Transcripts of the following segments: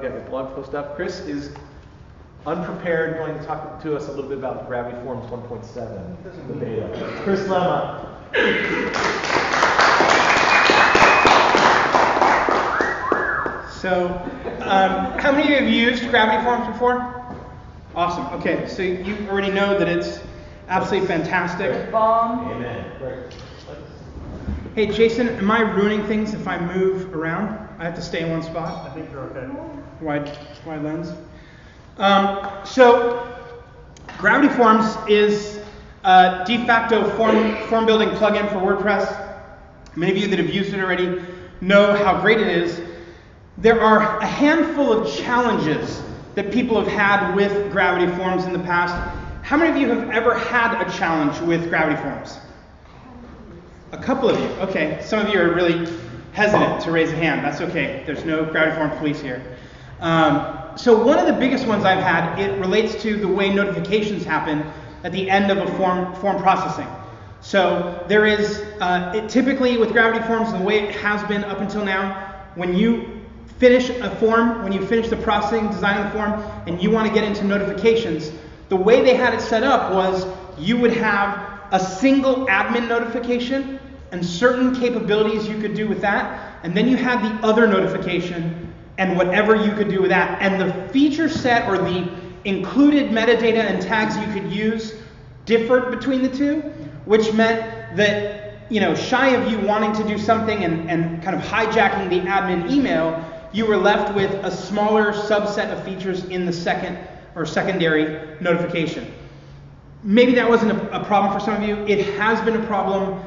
about the blog flow stuff. Chris is unprepared, going to talk to us a little bit about Gravity Forms 1.7, the beta. Chris Lema. So, how many of you have used Gravity Forms before? Awesome. Okay, so you already know that it's absolutely fantastic. Bomb. Amen. Hey, Jason, am I ruining things if I move around? I have to stay in one spot? I think you're okay. Wide lens. So, Gravity Forms is a de facto form building plugin for WordPress. Many of you that have used it already know how great it is. There are a handful of challenges that people have had with Gravity Forms in the past. How many of you have ever had a challenge with Gravity Forms? A couple of you. Okay, some of you are really hesitant to raise a hand. That's okay. There's no Gravity Form police here. So one of the biggest ones I've had, it relates to the way notifications happen at the end of a form processing. So there is, typically with Gravity Forms, the way it has been up until now, when you finish a form, when you finish the processing, designing the form, and you want to get into notifications, the way they had it set up was you would have a single admin notification and certain capabilities you could do with that, and then you had the other notification and whatever you could do with that. And the feature set or the included metadata and tags you could use differed between the two, which meant that, shy of you wanting to do something and kind of hijacking the admin email, you were left with a smaller subset of features in the second or secondary notification. Maybe that wasn't a problem for some of you. It has been a problem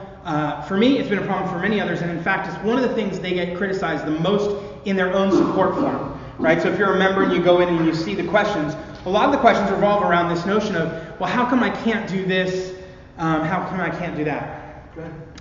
for me. It's been a problem for many others. And in fact, it's one of the things they get criticized the most in their own support form, right? So if you're a member and you go in and you see the questions, a lot of the questions revolve around this notion of, well, how come I can't do this? How come I can't do that?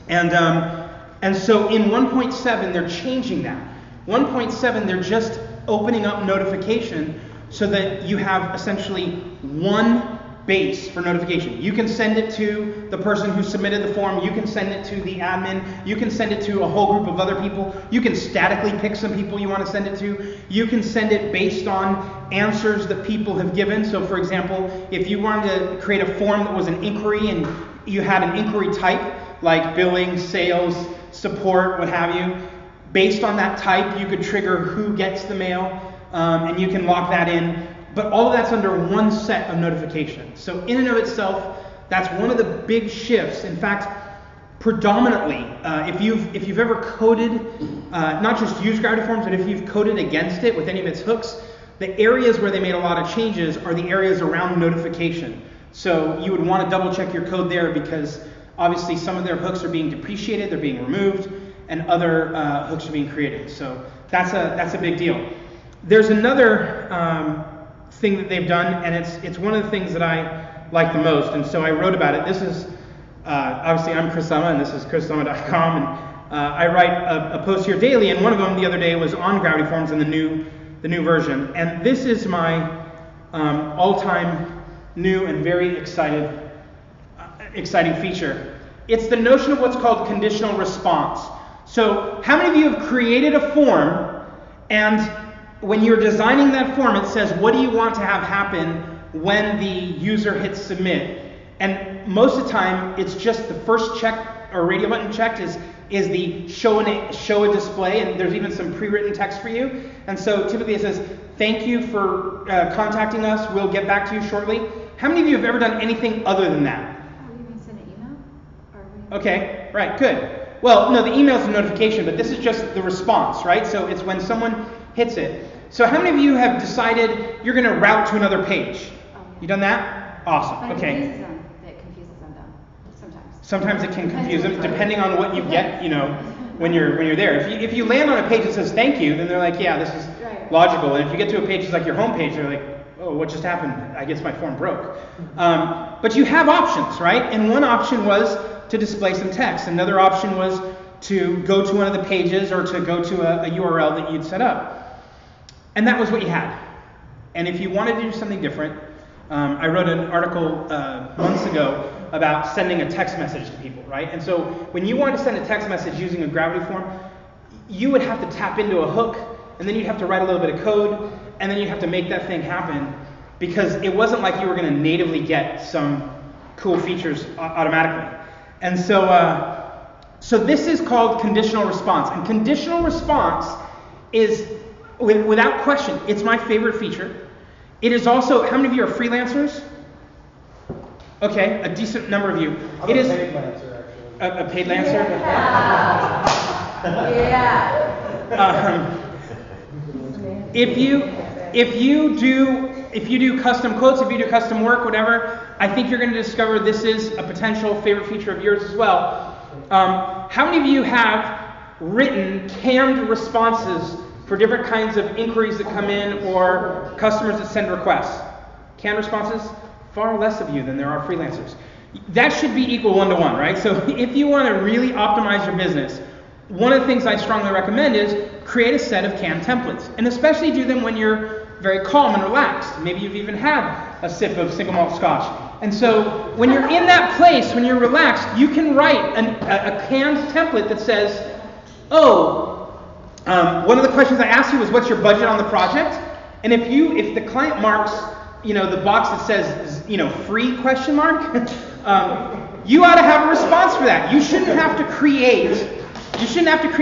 And so in 1.7, they're changing that. 1.7, they're just opening up notification so that you have essentially one base for notification. You can send it to the person who submitted the form. You can send it to the admin. You can send it to a whole group of other people. You can statically pick some people you want to send it to. You can send it based on answers that people have given. So for example, if you wanted to create a form that was an inquiry and you had an inquiry type, like billing, sales, support, what have you, based on that type, you could trigger who gets the mail, and you can lock that in. But all of that's under one set of notifications. So in and of itself, that's one of the big shifts. In fact, predominantly, if you've ever coded, not just used Gravity Forms, but if you've coded against it with any of its hooks, the areas where they made a lot of changes are the areas around notification. So you would want to double check your code there because obviously some of their hooks are being depreciated, they're being removed, and other hooks are being created. So that's a big deal. There's another thing that they've done, and it's one of the things that I like the most, and so I wrote about it. This is, obviously I'm Chris Lema, and this is chrislema.com, and I write a post here daily, and one of them the other day was on Gravity Forms in the new version, and this is my all-time new and very exciting feature. It's the notion of what's called conditional response. So how many of you have created a form, and when you're designing that form, it says, what do you want to have happen when the user hits submit? And most of the time, it's just the first check or radio button checked is the show a display, and there's even some pre-written text for you. And so typically it says, thank you for contacting us. We'll get back to you shortly. How many of you have ever done anything other than that? Oh, you mean send an email? Okay, right, good. Well, no, the email is a notification, but this is just the response, right? So it's when someone hits it. So how many of you have decided you're going to route to another page? Oh, yeah. You done that? Awesome. But Okay. It confuses them sometimes. Sometimes it can confuse them depending on what you get, when you're there. If you land on a page that says thank you, then they're like, yeah, this is logical. And if you get to a page that's like your home page, they're like, oh, what just happened? I guess my form broke. But you have options, right? And one option was to display some text. Another option was to go to one of the pages or to go to a URL that you'd set up. And that was what you had. And if you wanted to do something different, I wrote an article months ago about sending a text message to people, right? And so when you wanted to send a text message using a Gravity Form, you would have to tap into a hook and then you'd have to write a little bit of code, and then you'd have to make that thing happen, because it wasn't like you were going to natively get some cool features automatically. And so this is called conditional response. And conditional response is, without question, it's my favorite feature. It is also, how many of you are freelancers? Okay, a decent number of you. I'm a paid lancer, actually. A paid lancer? Yeah. If you do custom quotes, if you do custom work, whatever, I think you're going to discover this is a potential favorite feature of yours as well. How many of you have written canned responses for different kinds of inquiries that come in or customers that send requests? Canned responses? Far less of you than there are freelancers. That should be equal 1-to-1, right? So if you want to really optimize your business, one of the things I strongly recommend is create a set of canned templates, and especially do them when you're very calm and relaxed. Maybe you've even had a sip of single malt scotch. And so when you're in that place, when you're relaxed, you can write a canned template that says, one of the questions I asked you was, what's your budget on the project? And if the client marks, the box that says, free question mark, you ought to have a response for that. You shouldn't have to create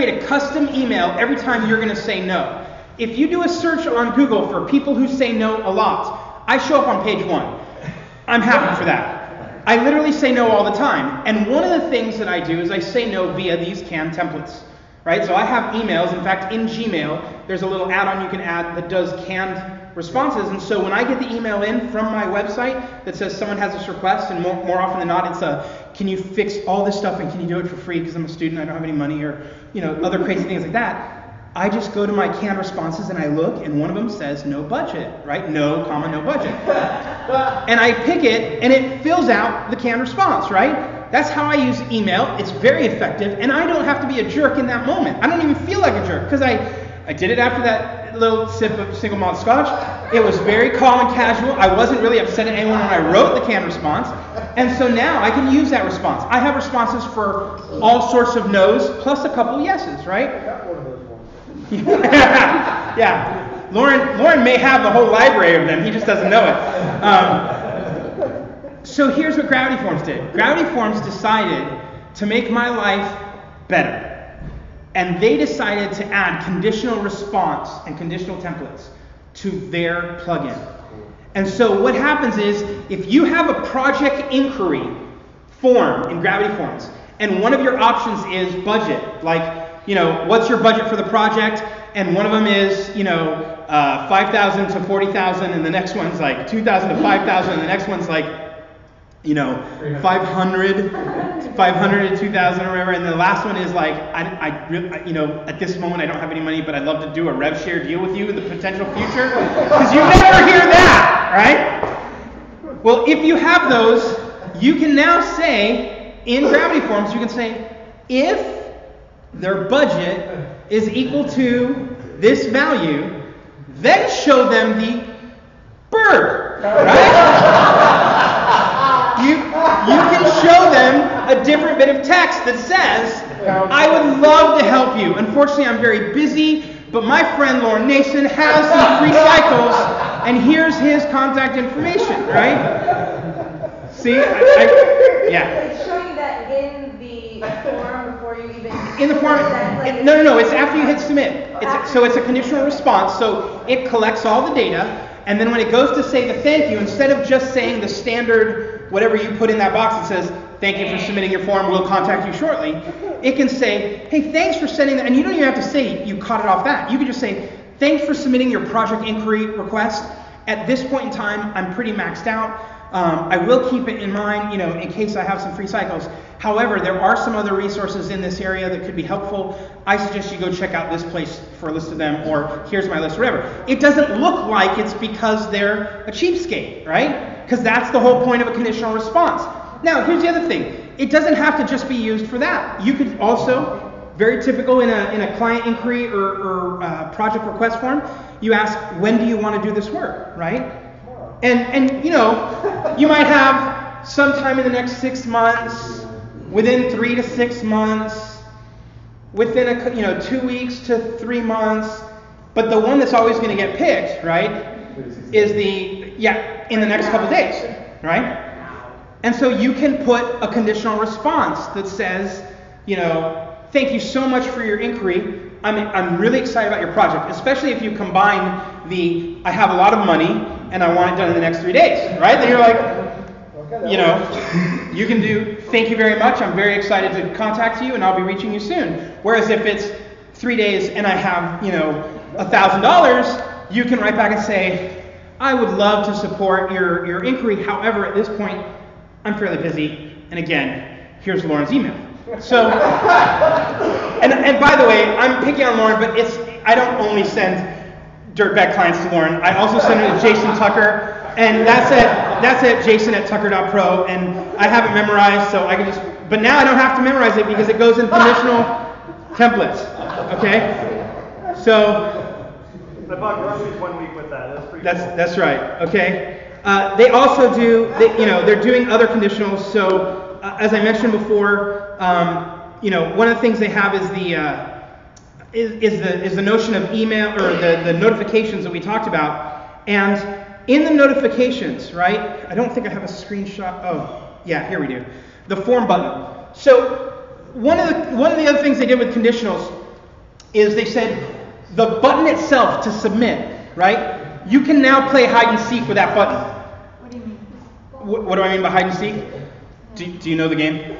a custom email every time you're going to say no. If you do a search on Google for people who say no a lot, I show up on page 1. I'm happy for that. I literally say no all the time. And one of the things that I do is I say no via these canned templates. Right? So I have emails. In fact, in Gmail, there's a little add-on you can add that does canned responses. And so when I get the email in from my website that says someone has this request, and more often than not, it's can you fix all this stuff and can you do it for free because I'm a student, I don't have any money, or other crazy things like that. I just go to my canned responses and I look, and one of them says no budget, right? No, no budget. And I pick it, and it fills out the canned response, right? That's how I use email. It's very effective, and I don't have to be a jerk in that moment. I don't even feel like a jerk, because I did it after that little sip of single malt scotch. It was very calm and casual. I wasn't really upset at anyone when I wrote the canned response. And so now I can use that response. I have responses for all sorts of no's, plus a couple yeses, right? I got one of those ones. Yeah. Lauren may have the whole library of them. He just doesn't know it. So here's what Gravity Forms did. Gravity Forms decided to make my life better. And they decided to add conditional response and conditional templates to their plugin. And so what happens is, if you have a project inquiry form in Gravity Forms, and one of your options is budget, like, what's your budget for the project? And one of them is, 5,000 to 40,000, and the next one's like 2,000 to 5,000, and the next one's like, 500 to 2,000 or whatever, and the last one is like, at this moment I don't have any money, but I'd love to do a rev share deal with you in the potential future, because you never hear that, right? Well, if you have those, you can now say, in Gravity Forms, you can say, if their budget is equal to this value, then show them the bird, right? You can show them a different bit of text that says, I would love to help you. Unfortunately, I'm very busy, but my friend Lauren Nason has some free cycles, and here's his contact information, right? See? Yeah. It's showing that in the form before you even... In the form... No, it's after you hit submit. So it's a conditional response, so it collects all the data, and then when it goes to say the thank you, instead of just saying the standard whatever you put in that box that says, thank you for submitting your form, we'll contact you shortly, it can say, hey, thanks for sending that, and you don't even have to say you caught it off that. You can just say, thanks for submitting your project inquiry request. At this point in time, I'm pretty maxed out. I will keep it in mind, in case I have some free cycles. However, there are some other resources in this area that could be helpful. I suggest you go check out this place for a list of them, or here's my list, whatever. It doesn't look like it's because they're a cheapskate, right? Because that's the whole point of a conditional response. Now, here's the other thing. It doesn't have to just be used for that. You could also, very typical in a client inquiry or project request form, you ask, when do you want to do this work, right? And you might have sometime in the next 6 months, within 3 to 6 months, within 2 weeks to 3 months. But the one that's always going to get picked, right, is in the next couple days, right? And so you can put a conditional response that says, thank you so much for your inquiry. I'm really excited about your project, especially if you combine I have a lot of money and I want it done in the next 3 days, right? Then you're like, you can do, thank you very much. I'm very excited to contact you and I'll be reaching you soon. Whereas if it's 3 days and I have, $1,000, you can write back and say, I would love to support your inquiry. However, at this point, I'm fairly busy. And again, here's Lauren's email. So, and by the way, I'm picking on Lauren, but I don't only send dirtbag clients to Lauren. I also send it to Jason Tucker, and that's at jason@tucker.pro, and I have it memorized, so I can but now I don't have to memorize it because it goes in conditional templates, okay? So, I bought groceries 1 week with that. That's pretty cool. That's right, okay? They also do, they're doing other conditionals, so as I mentioned before, one of the things they have is the notion of email, or the notifications that we talked about. And in the notifications, right? I don't think I have a screenshot. Oh, yeah, here we do. The form button. So one of the other things they did with conditionals is they said the button itself to submit, right? You can now play hide and seek with that button. What do you mean? What do I mean by hide and seek? Do you know the game?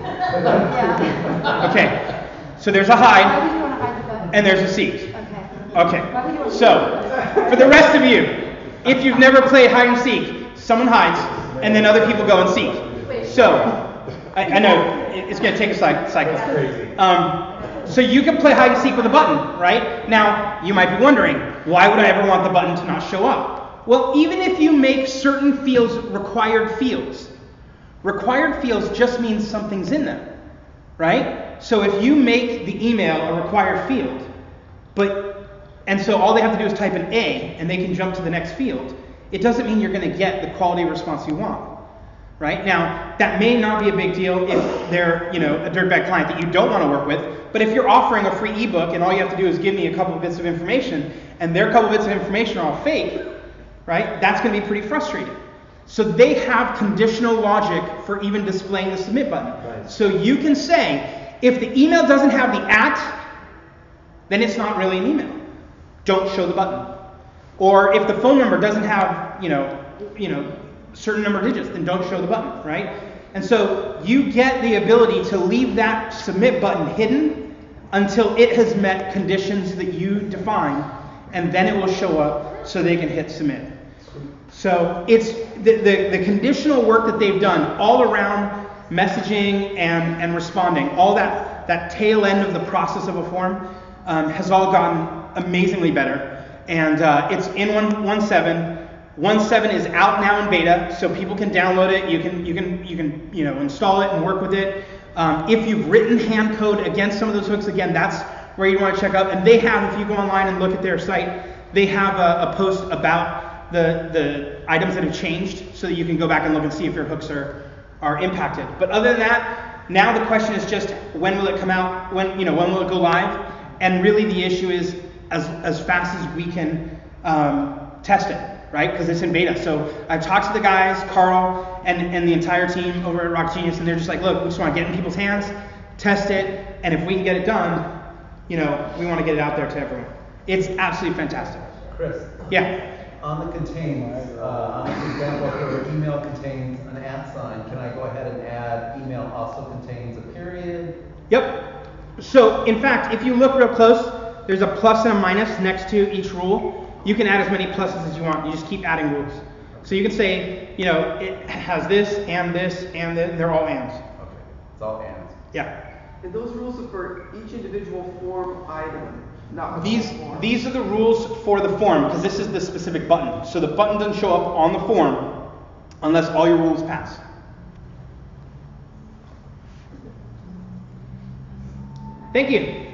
Yeah. Okay, so there's a hide, Why would you want to hide the button? and there's a seek. Okay. Okay, so for the rest of you, if you've never played hide and seek, someone hides, and then other people go and seek. So, I know, it's going to take a cycle. That's crazy. So you can play hide and seek with a button, right? Now, you might be wondering, why would I ever want the button to not show up? Well, even if you make certain fields required fields just means something's in them, right? So if you make the email a required field, and so all they have to do is type an A and they can jump to the next field, it doesn't mean you're going to get the quality response you want, right? Now, that may not be a big deal if they're, a dirtbag client that you don't want to work with, but if you're offering a free ebook and all you have to do is give me a couple of bits of information and their couple of bits of information are all fake, right? That's going to be pretty frustrating. So they have conditional logic for even displaying the submit button. Right. So you can say, if the email doesn't have the @ then it's not really an email. Don't show the button. Or if the phone number doesn't have, certain number of digits, then don't show the button, right? And so you get the ability to leave that submit button hidden until it has met conditions that you define, and then it will show up so they can hit submit. So it's the conditional work that they've done all around messaging and responding, all that tail end of the process of a form has all gotten amazingly better. And it's in 1.7. 1.7 is out now in beta, so people can download it. You can install it and work with it. If you've written hand code against some of those hooks, again, that's where you want to check out. And they have, if you go online and look at their site, they have a post about the items that have changed, so that you can go back and look and see if your hooks are impacted. But other than that, now the question is just when will it come out? When will it go live? And really the issue is as fast as we can test it, right? Because it's in beta. So I've talked to the guys, Carl, and the entire team over at Rock Genius, and they're just like, look, we just want to get it in people's hands, test it, and if we can get it done, we want to get it out there to everyone. It's absolutely fantastic. Chris. Yeah. On the contains, on this example where email contains an @ sign, can I go ahead and add email also contains a period? Yep. So in fact, if you look real close, there's a plus and a minus next to each rule. You can add as many pluses as you want. You just keep adding rules. So you can say, it has this, and they're all ands. Okay, it's all ands. Yeah. And those rules are for each individual form item, not the These whole form. these are the rules for the form, because this is the specific button. So the button doesn't show up on the form unless all your rules pass. Thank you.